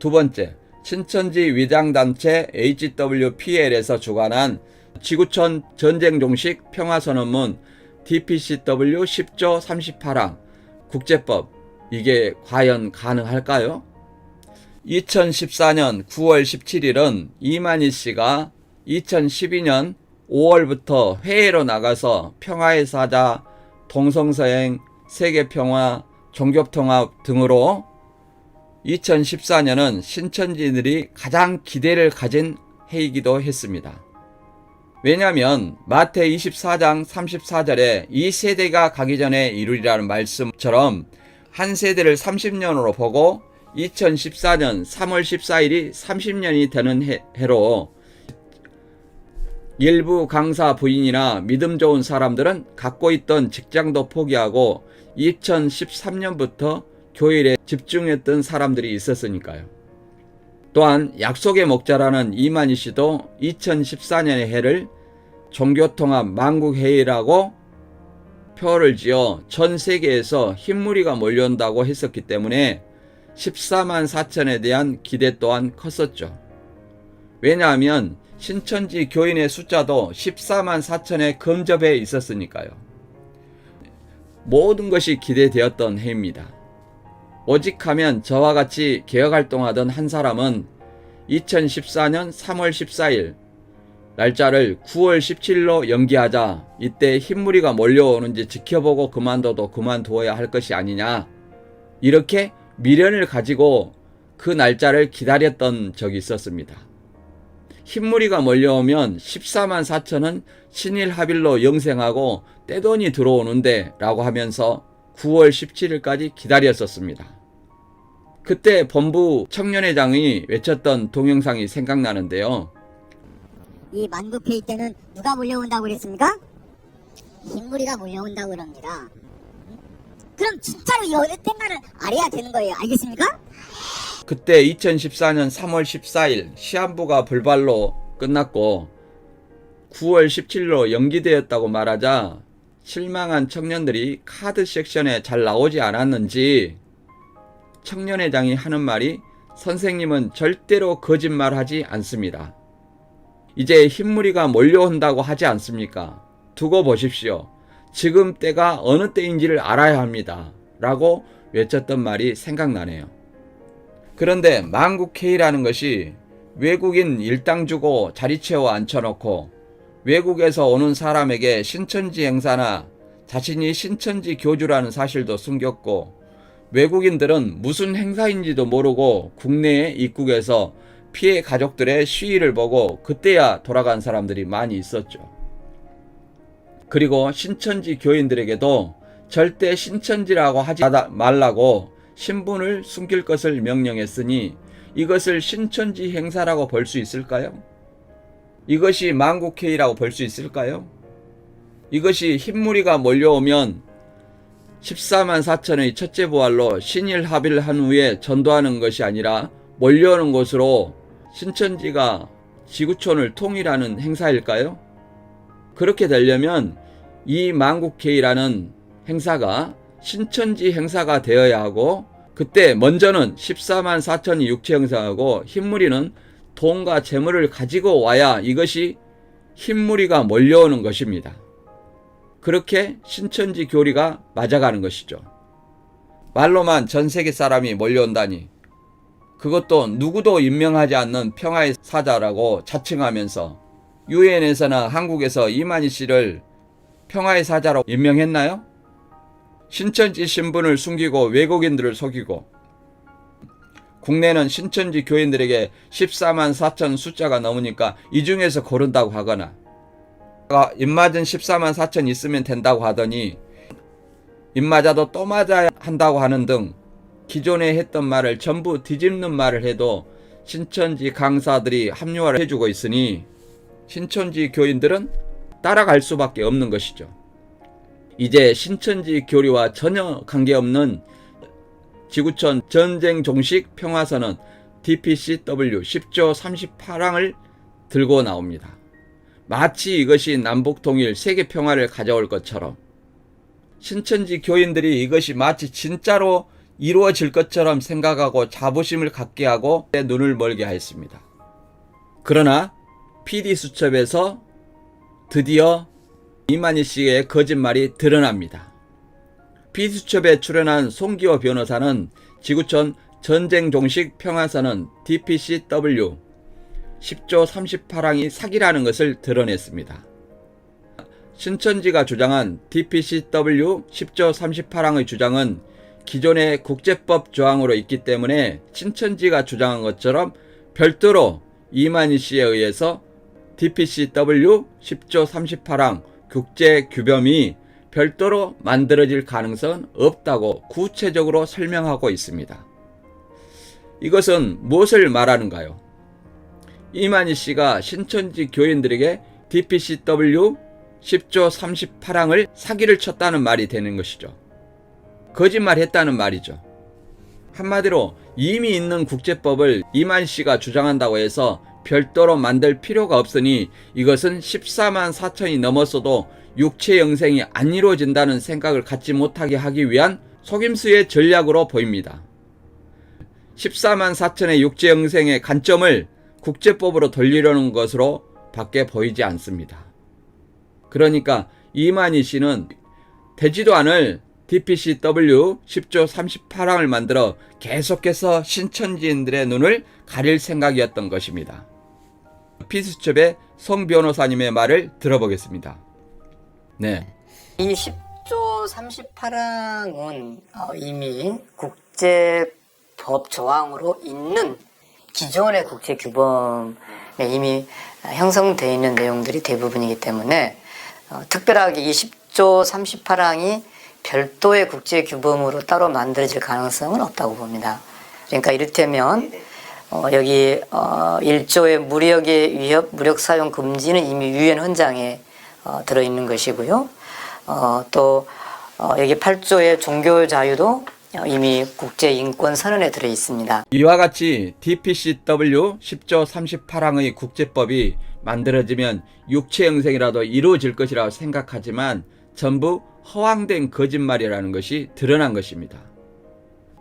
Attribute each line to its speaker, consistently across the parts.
Speaker 1: 두 번째, 신천지 위장단체 HWPL에서 주관한 지구촌 전쟁 종식 평화선언문 DPCW 10조 38항 국제법, 이게 과연 가능할까요? 2014년 9월 17일은 이만희 씨가 2012년 5월부터 해외로 나가서 평화의 사자, 동성서행, 세계평화, 종교통합 등으로 2014년은 신천지인들이 가장 기대를 가진 해이기도 했습니다. 왜냐하면 마태 24장 34절에 이 세대가 가기 전에 이루리라는 말씀처럼 한 세대를 30년으로 보고 2014년 3월 14일이 30년이 되는 해로 일부 강사 부인이나 믿음 좋은 사람들은 갖고 있던 직장도 포기하고 2013년부터 교일에 집중했던 사람들이 있었으니까요. 또한 약속의 목자라는 이만희 씨도 2014년의 해를 종교통합 만국회의라고 표를 지어 전 세계에서 흰무리가 몰려온다고 했었기 때문에 14만 4천에 대한 기대 또한 컸었죠. 왜냐하면 신천지 교인의 숫자도 14만 4천에 근접해 있었으니까요. 모든 것이 기대되었던 해입니다. 오직 하면 저와 같이 개혁활동하던 한 사람은 2014년 3월 14일 날짜를 9월 17일로 연기하자, 이때 흰무리가 몰려오는지 지켜보고 그만둬도 그만두어야 할 것이 아니냐, 이렇게 미련을 가지고 그 날짜를 기다렸던 적이 있었습니다. 흰무리가 몰려오면 14만 4천은 신일합일로 영생하고 떼돈이 들어오는데 라고 하면서 9월 17일까지 기다렸었습니다. 그때 본부 청년회장이 외쳤던 동영상이 생각나는데요.
Speaker 2: 이 만국회의 때는 누가 몰려온다고 그랬습니까? 흰무리가 몰려온다고 그럽니다. 그럼 진짜로 이 어느 때만은 알아야 되는 거예요. 알겠습니까?
Speaker 1: 그때 2014년 3월 14일 시한부가 불발로 끝났고 9월 17일로 연기되었다고 말하자 실망한 청년들이 카드 섹션에 잘 나오지 않았는지 청년회장이 하는 말이, 선생님은 절대로 거짓말하지 않습니다. 이제 흰무리가 몰려온다고 하지 않습니까? 두고 보십시오. 지금 때가 어느 때인지를 알아야 합니다. 라고 외쳤던 말이 생각나네요. 그런데 만국회의라는 것이 외국인 일당 주고 자리 채워 앉혀놓고 외국에서 오는 사람에게 신천지 행사나 자신이 신천지 교주라는 사실도 숨겼고, 외국인들은 무슨 행사인지도 모르고 국내에 입국해서 피해 가족들의 시위를 보고 그때야 돌아간 사람들이 많이 있었죠. 그리고 신천지 교인들에게도 절대 신천지라고 하지 말라고 신분을 숨길 것을 명령했으니 이것을 신천지 행사라고 볼 수 있을까요? 이것이 만국회의라고 볼 수 있을까요? 이것이 흰무리가 몰려오면 14만 4천의 첫째 부활로 신일합일한 후에 전도하는 것이 아니라 몰려오는 것으로 신천지가 지구촌을 통일하는 행사일까요? 그렇게 되려면 이 만국회의라는 행사가 신천지 행사가 되어야 하고, 그때 먼저는 14만 4천이 육체 행사하고 흰무리는 돈과 재물을 가지고 와야 이것이 흰무리가 몰려오는 것입니다. 그렇게 신천지 교리가 맞아가는 것이죠. 말로만 전 세계 사람이 몰려온다니, 그것도 누구도 임명하지 않는 평화의 사자라고 자칭하면서 유엔에서나 한국에서 이만희 씨를 평화의 사자로 임명했나요? 신천지 신분을 숨기고 외국인들을 속이고, 국내는 신천지 교인들에게 14만 4천 숫자가 넘으니까 이 중에서 고른다고 하거나, 입맞은 14만 4천 있으면 된다고 하더니 입맞아도 또 맞아야 한다고 하는 등 기존에 했던 말을 전부 뒤집는 말을 해도 신천지 강사들이 합리화를 해주고 있으니 신천지 교인들은 따라갈 수밖에 없는 것이죠. 이제 신천지 교리와 전혀 관계없는 지구촌 전쟁 종식 평화선언 DPCW 10조 38항을 들고 나옵니다. 마치 이것이 남북통일 세계평화를 가져올 것처럼 신천지 교인들이 이것이 마치 진짜로 이루어질 것처럼 생각하고 자부심을 갖게 하고 눈을 멀게 하였습니다. 그러나 PD수첩에서 드디어 이만희 씨의 거짓말이 드러납니다. PD수첩에 출연한 송기호 변호사는 지구촌 전쟁종식 평화선언 DPCW 10조 38항이 사기라는 것을 드러냈습니다. 신천지가 주장한 DPCW 10조 38항의 주장은 기존의 국제법 조항으로 있기 때문에 신천지가 주장한 것처럼 별도로 이만희 씨에 의해서 DPCW 10조 38항 국제규범이 별도로 만들어질 가능성은 없다고 구체적으로 설명하고 있습니다. 이것은 무엇을 말하는가요? 이만희 씨가 신천지 교인들에게 DPCW 10조 38항을 사기를 쳤다는 말이 되는 것이죠. 거짓말했다는 말이죠. 한마디로 이미 있는 국제법을 이만희 씨가 주장한다고 해서 별도로 만들 필요가 없으니 이것은 14만 4천이 넘었어도 육체 영생이 안 이루어진다는 생각을 갖지 못하게 하기 위한 속임수의 전략으로 보입니다. 14만 4천의 육체 영생의 관점을 국제법으로 돌리려는 것으로 밖에 보이지 않습니다. 그러니까 이만희 씨는 되지도 않을 DPCW 10조 38항을 만들어 계속해서 신천지인들의 눈을 가릴 생각이었던 것입니다. PD수첩의 송 변호사님의 말을 들어보겠습니다. 네.
Speaker 3: 이 10조 38항은 이미 국제법 조항으로 있는 기존의 국제규범에 이미 형성되어 있는 내용들이 대부분이기 때문에 특별하게 이 10조 38항이 별도의 국제규범으로 따로 만들어질 가능성은 없다고 봅니다. 그러니까 이를테면 여기 1조의 무력의 위협, 무력 사용 금지는 이미 유엔 헌장에 들어있는 것이고요. 또 여기 8조의 종교 자유도 이미 국제인권선언에 들어있습니다.
Speaker 1: 이와 같이 DPCW 10조 38항의 국제법이 만들어지면 육체 영생이라도 이루어질 것이라고 생각하지만 전부 허황된 거짓말이라는 것이 드러난 것입니다.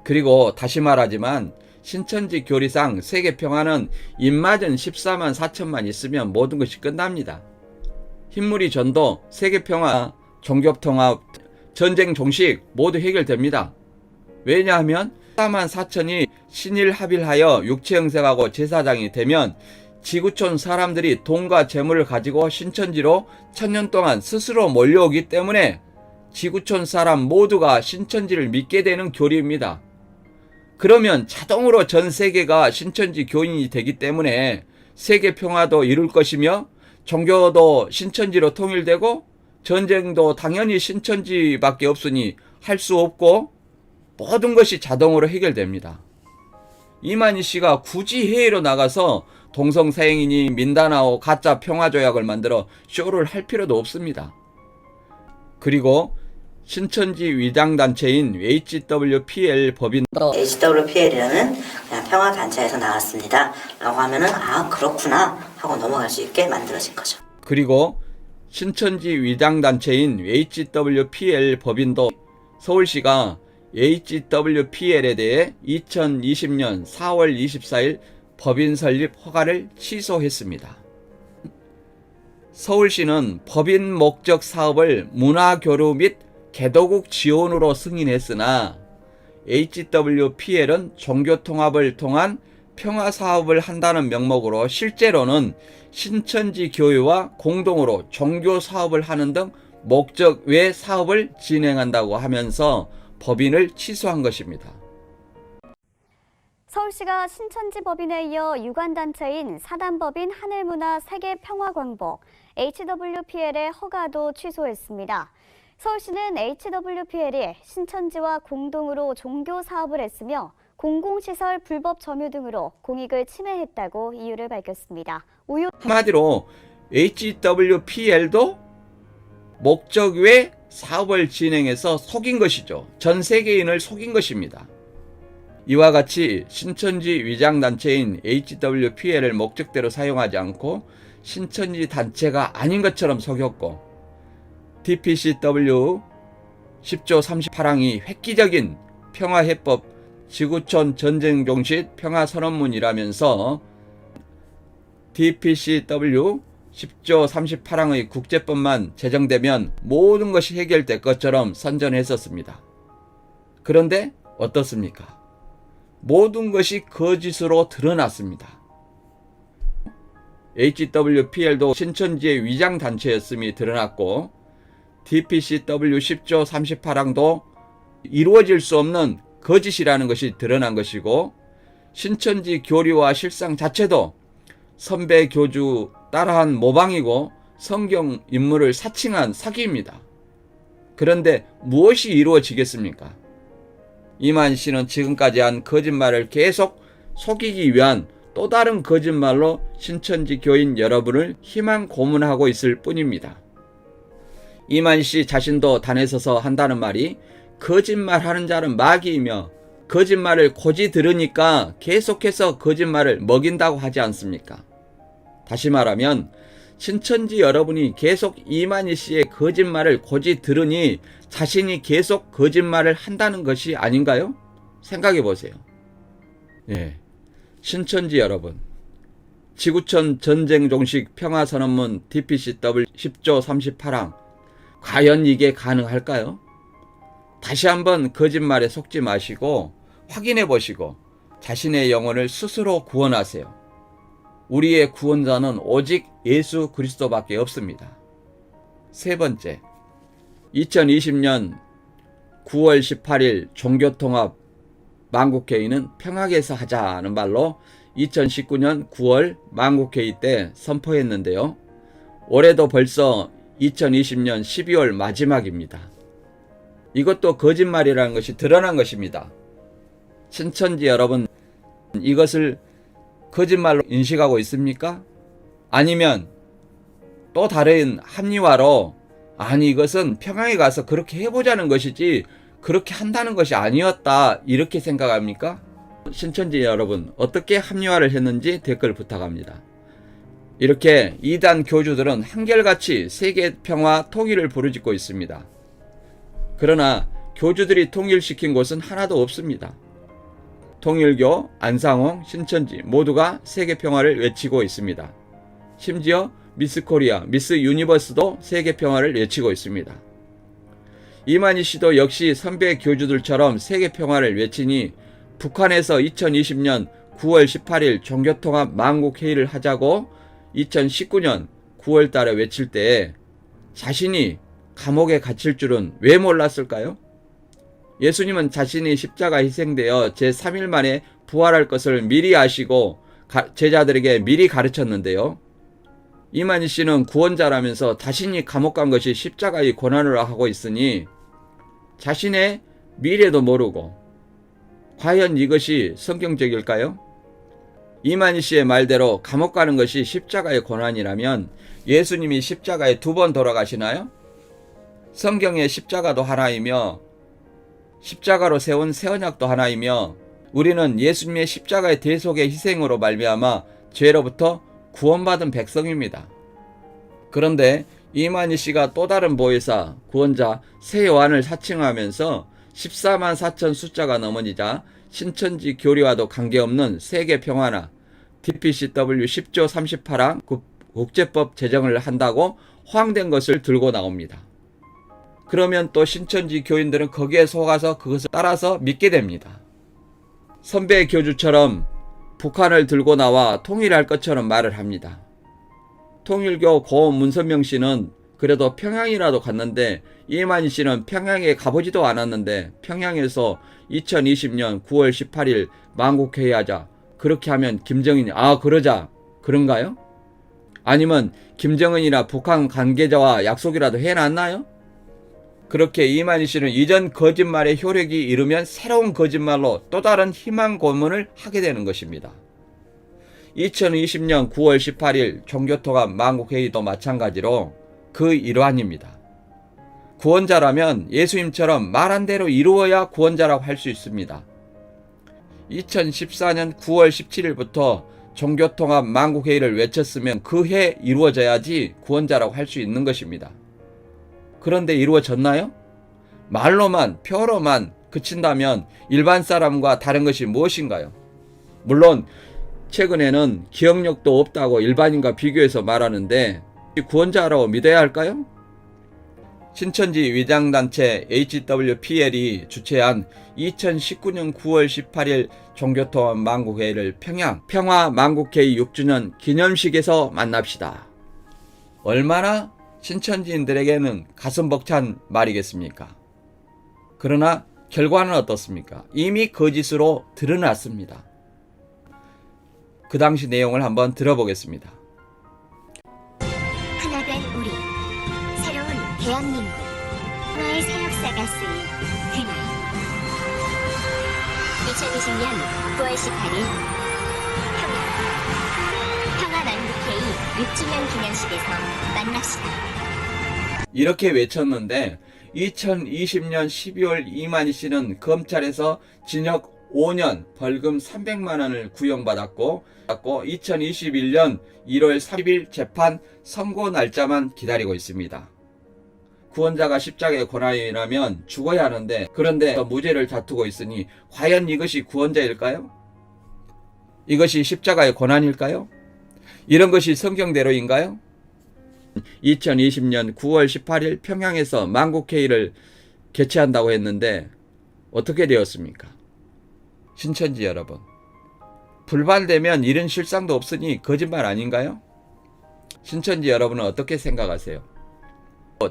Speaker 1: 그리고 다시 말하지만 신천지 교리상 세계평화는 입맞은 14만 4천만 있으면 모든 것이 끝납니다. 흰물이 전도, 세계평화, 종교통합, 전쟁 종식 모두 해결됩니다. 왜냐하면 14만 4천이 신일합일하여 육체영생하고 제사장이 되면 지구촌 사람들이 돈과 재물을 가지고 신천지로 1000년 동안 스스로 몰려오기 때문에 지구촌 사람 모두가 신천지를 믿게 되는 교리입니다. 그러면 자동으로 전 세계가 신천지 교인이 되기 때문에 세계 평화도 이룰 것이며 종교도 신천지로 통일되고 전쟁도 당연히 신천지밖에 없으니 할 수 없고 모든 것이 자동으로 해결됩니다. 이만희 씨가 굳이 해외로 나가서 동성사행이니 민다나오 가짜 평화조약을 만들어 쇼를 할 필요도 없습니다. 그리고 신천지 위장단체인 HWPL 법인
Speaker 4: HWPL이라는 그냥 평화단체에서 나왔습니다 라고 하면은 아 그렇구나 하고 넘어갈 수 있게 만들어진 거죠.
Speaker 1: 그리고 신천지 위장단체인 HWPL 법인도 서울시가 HWPL에 대해 2020년 4월 24일 법인 설립 허가를 취소했습니다. 서울시는 법인 목적 사업을 문화교류 및 개도국 지원으로 승인했으나 HWPL은 종교통합을 통한 평화사업을 한다는 명목으로 실제로는 신천지 교회와 공동으로 종교사업을 하는 등 목적 외 사업을 진행한다고 하면서 법인을 취소한 것입니다.
Speaker 5: 서울시가 신천지 법인에 이어 유관단체인 사단법인 하늘문화 세계평화광복 HWPL의 허가도 취소했습니다. 서울시는 HWPL이 신천지와 공동으로 종교 사업을 했으며 공공시설 불법 점유 등으로 공익을 침해했다고 이유를 밝혔습니다.
Speaker 1: 한마디로 HWPL도 목적 외 사업을 진행해서 속인 것이죠. 전 세계인을 속인 것입니다. 이와 같이 신천지 위장단체인 HWPL을 목적대로 사용하지 않고 신천지 단체가 아닌 것처럼 속였고 DPCW 10조 38항이 획기적인 평화해법 지구촌 전쟁 종식 평화선언문이라면서 DPCW 10조 38항의 국제법만 제정되면 모든 것이 해결될 것처럼 선전했었습니다. 그런데 어떻습니까? 모든 것이 거짓으로 드러났습니다. HWPL도 신천지의 위장단체였음이 드러났고 DPCW 10조 38항도 이루어질 수 없는 거짓이라는 것이 드러난 것이고 신천지 교리와 실상 자체도 선배 교주 따라한 모방이고 성경 인물을 사칭한 사기입니다. 그런데 무엇이 이루어지겠습니까? 이만희 씨는 지금까지 한 거짓말을 계속 속이기 위한 또 다른 거짓말로 신천지 교인 여러분을 희망 고문하고 있을 뿐입니다. 이만희 씨 자신도 단에 서서 한다는 말이 거짓말하는 자는 마귀이며 거짓말을 고지 들으니까 계속해서 거짓말을 먹인다고 하지 않습니까? 다시 말하면 신천지 여러분이 계속 이만희 씨의 거짓말을 고지 들으니 자신이 계속 거짓말을 한다는 것이 아닌가요? 생각해 보세요. 예. 신천지 여러분, 지구촌 전쟁 종식 평화선언문 DPCW 10조 38항, 과연 이게 가능할까요? 다시 한번 거짓말에 속지 마시고 확인해 보시고 자신의 영혼을 스스로 구원하세요. 우리의 구원자는 오직 예수 그리스도밖에 없습니다. 세 번째, 2020년 9월 18일 종교통합 만국회의는 평화에서 하자는 말로 2019년 9월 만국회의 때 선포했는데요. 올해도 벌써 2020년 12월 마지막입니다. 이것도 거짓말이라는 것이 드러난 것입니다. 신천지 여러분, 이것을 거짓말로 인식하고 있습니까? 아니면 또 다른 합리화로 아니 이것은 평양에 가서 그렇게 해보자는 것이지 그렇게 한다는 것이 아니었다 이렇게 생각합니까? 신천지 여러분 어떻게 합리화를 했는지 댓글 부탁합니다. 이렇게 이단 교주들은 한결같이 세계 평화 통일을 부르짖고 있습니다. 그러나 교주들이 통일시킨 곳은 하나도 없습니다. 통일교, 안상홍, 신천지 모두가 세계 평화를 외치고 있습니다. 심지어 미스 코리아, 미스 유니버스도 세계 평화를 외치고 있습니다. 이만희 씨도 역시 선배 교주들처럼 세계 평화를 외치니 북한에서 2020년 9월 18일 종교통합 만국회의를 하자고 2019년 9월 달에 외칠 때 자신이 감옥에 갇힐 줄은 왜 몰랐을까요? 예수님은 자신이 십자가 희생되어 제3일 만에 부활할 것을 미리 아시고 제자들에게 미리 가르쳤는데요. 이만희 씨는 구원자라면서 자신이 감옥 간 것이 십자가의 고난으로 하고 있으니 자신의 미래도 모르고 과연 이것이 성경적일까요? 이만희 씨의 말대로 감옥 가는 것이 십자가의 고난이라면 예수님이 십자가에 2번 돌아가시나요? 성경의 십자가도 하나이며 십자가로 세운 새 언약도 하나이며 우리는 예수님의 십자가의 대속의 희생으로 말미암아 죄로부터 구원받은 백성입니다. 그런데 이만희 씨가 또 다른 보혜사, 구원자 새 요한을 사칭하면서 14만 4천 숫자가 넘어지자 신천지 교리와도 관계없는 세계 평화나 DPCW 10조 38항 국제법 제정을 한다고 호황된 것을 들고 나옵니다. 그러면 또 신천지 교인들은 거기에 속아서 그것을 따라서 믿게 됩니다. 선배 교주처럼 북한을 들고 나와 통일할 것처럼 말을 합니다. 통일교 고 문선명 씨는 그래도 평양이라도 갔는데 이만희 씨는 평양에 가보지도 않았는데 평양에서 2020년 9월 18일 만국회의하자 그렇게 하면 김정은이 그러자 그런가요? 아니면 김정은이나 북한 관계자와 약속이라도 해놨나요? 그렇게 이만희 씨는 이전 거짓말의 효력이 이르면 새로운 거짓말로 또 다른 희망 고문을 하게 되는 것입니다. 2020년 9월 18일 종교통합 만국회의도 마찬가지로 그 일환입니다. 구원자라면 예수님처럼 말한 대로 이루어야 구원자라고 할 수 있습니다. 2014년 9월 17일부터 종교통합 만국회의를 외쳤으면 그 해 이루어져야지 구원자라고 할 수 있는 것입니다. 그런데 이루어졌나요? 말로만, 표로만 그친다면 일반 사람과 다른 것이 무엇인가요? 물론 최근에는 기억력도 없다고 일반인과 비교해서 말하는데 구원자라고 믿어야 할까요? 신천지 위장단체 HWPL이 주최한 2019년 9월 18일 종교통합 만국회의를 평화 만국회의 6주년 기념식에서 만납시다. 얼마나 신천지인들에게는 가슴 벅찬 말이겠습니까? 그러나 결과는 어떻습니까? 이미 거짓으로 드러났습니다. 그 당시 내용을 한번 들어보겠습니다.
Speaker 6: 하나된 우리, 새로운 대한민국, 하나의 새 역사가 쓰인 그날 2020년 9월 18일 평화만국회의 6주년 기념식에서 만납시다.
Speaker 1: 이렇게 외쳤는데 2020년 12월 이만희 씨는 검찰에서 징역 5년 벌금 300만 원을 구형받았고 2021년 1월 30일 재판 선고 날짜만 기다리고 있습니다. 구원자가 십자가의 고난이라면 죽어야 하는데 그런데 무죄를 다투고 있으니 과연 이것이 구원자일까요? 이것이 십자가의 고난일까요? 이런 것이 성경대로인가요? 2020년 9월 18일 평양에서 만국회의를 개최한다고 했는데 어떻게 되었습니까? 신천지 여러분, 불발되면 이런 실상도 없으니 거짓말 아닌가요? 신천지 여러분은 어떻게 생각하세요?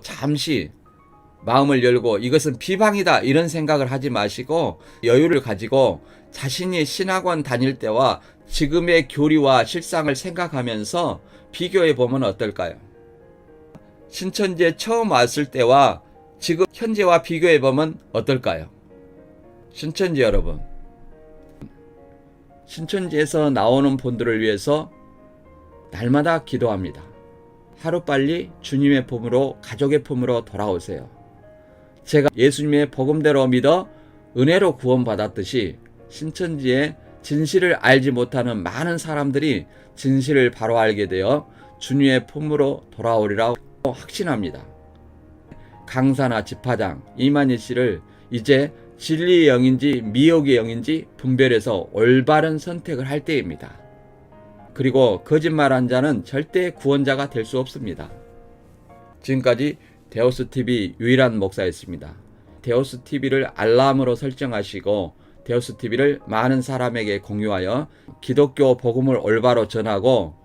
Speaker 1: 잠시 마음을 열고 이것은 비방이다 이런 생각을 하지 마시고 여유를 가지고 자신이 신학원 다닐 때와 지금의 교리와 실상을 생각하면서 비교해 보면 어떨까요? 신천지에 처음 왔을 때와 지금 현재와 비교해 보면 어떨까요? 신천지 여러분, 신천지에서 나오는 분들을 위해서 날마다 기도합니다. 하루빨리 주님의 품으로, 가족의 품으로 돌아오세요. 제가 예수님의 복음대로 믿어 은혜로 구원받았듯이 신천지의 진실을 알지 못하는 많은 사람들이 진실을 바로 알게 되어 주님의 품으로 돌아오리라 확신합니다. 강사나 집화장 이만희 씨를 이제 진리의 영인지 미혹의 영인지 분별해서 올바른 선택을 할 때입니다. 그리고 거짓말한 자는 절대 구원자가 될 수 없습니다. 지금까지 데오스TV 유일한 목사였습니다. 데오스TV를 알람으로 설정하시고 데오스TV를 많은 사람에게 공유하여 기독교 복음을 올바로 전하고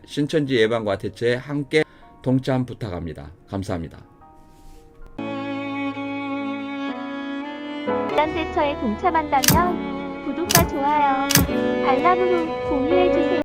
Speaker 1: 신천지 예방과 대처에 함께 동참 부탁합니다. 감사합니다.
Speaker 7: 이단 대처에 동참한다면 구독과 좋아요, 알람으로 공유해주세요.